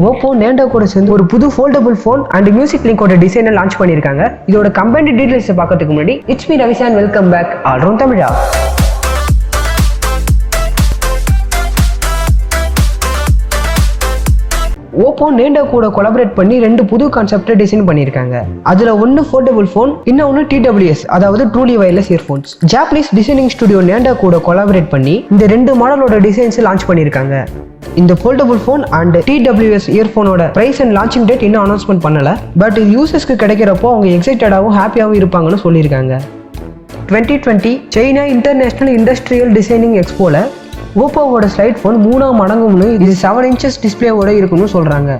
OPPO nendo கூட சேர்ந்து ஒரு புது foldable phone and music link ஓட டிசைனை லான்ச் பண்ணிருக்காங்க. இதோட கம்பைன்ட் டீடைல்ஸ் பார்க்கிறதுக்கு முன்னாடி it's me raviCreation and welcome back AllRoundTamizha. OPPO nendo கூட கொலாபரேட் பண்ணி ரெண்டு புது கான்செப்ட் டிசைன் பண்ணிருக்காங்க. அதுல ஒன்னு foldable phone, இன்னொன்னு TWS, அதாவது truly wireless earphones. Japanese designing studio nendo கூட கொலாபரேட் பண்ணி இந்த ரெண்டு மாடலோட டிசைன்ஸ் லான்ச் பண்ணிருக்காங்க. இந்த foldable phone and TWS இயர்போனோட பிரைஸ் அண்ட் லான்ச்சிங் டேட் இன்னும் அனௌன்ஸ்மெண்ட் பண்ணல. பட் இது யூசர்ஸ்க்கு கிடைக்கிறப்போ அவங்க எக்ஸைட்டடாகவும் ஹாப்பியாகவும் இருப்பாங்கன்னு சொல்லியிருக்காங்க. 2020 சைனா இன்டர்நேஷனல் இண்டஸ்ட்ரியல் டிசைனிங் எக்ஸ்போல ஓப்போவோட ஸ்லைட் ஃபோன் 3 மடங்கும்னு இது 7 inches டிஸ்பிளேவோட இருக்குன்னு சொல்றாங்க.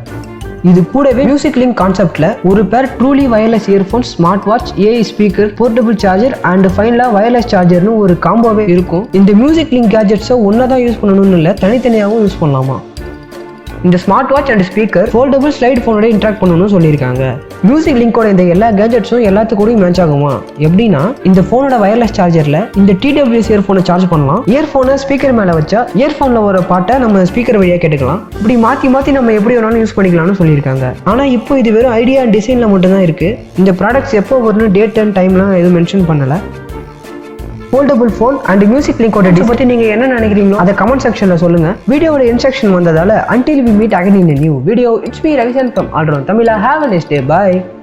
இது கூடவே மியூசிக் லிங்க் கான்செப்ட்ல ஒரு பேர் truly wireless earphones, smart watch, AI speaker, portable charger and ஃபைனலா வயர்லெஸ் சார்ஜர்னு ஒரு காம்போவே இருக்கும். இந்த மியூசிக் லிங்க் கேஜெட்ஸை ஒன்னா தான் யூஸ் பண்ணணும்னு இல்லை, தனித்தனியாகவும் யூஸ் பண்ணலாமா. இந்த smart watch and speaker foldable slide ஃபோனோட இன்ட்ராக்ட் பண்ணணும்னு சொல்லியிருக்காங்க. மியூசிக் லிங்கோட இந்த எல்லா கேஜெட்ஸும் எல்லாத்துக்கூடயும் மேட்ச் ஆகுமா எப்படின்னா, இந்த ஃபோனோட வயர்லெஸ் சார்ஜர்ல இந்த TWS இயர்போனை சார்ஜ் பண்ணலாம். இயர்போனை ஸ்பீக்கர் மேல வச்சா இயர்போன்ல ஒரு பாட்டை நம்ம ஸ்பீக்கர் வழியா கேட்டுக்கலாம். இப்படி மாத்தி நம்ம எப்படி வேணாலும் யூஸ் பண்ணிக்கலாம்னு சொல்லியிருக்காங்க. ஆனா இப்போ இது வெறும் ஐடியா அண்ட் டிசைன்ல மட்டும் தான் இருக்கு. இந்த ப்ராடக்ட்ஸ் எப்போ வரும்னு டேட் அண்ட் டைம்லாம் எதுவும் மென்ஷன் பண்ணல. foldable phone and music link ஓட டிசைன் பத்தி நீங்க என்ன நினைக்கிறீங்களோ அதை கமெண்ட் செக்ஷன்ல சொல்லுங்க. வீடியோவோட இன்ஸ்ட்ரக்ஷன் வந்ததால until we meet again in a new video, it's me raviCreation from AllRoundTamizha. Have a nice day. Bye.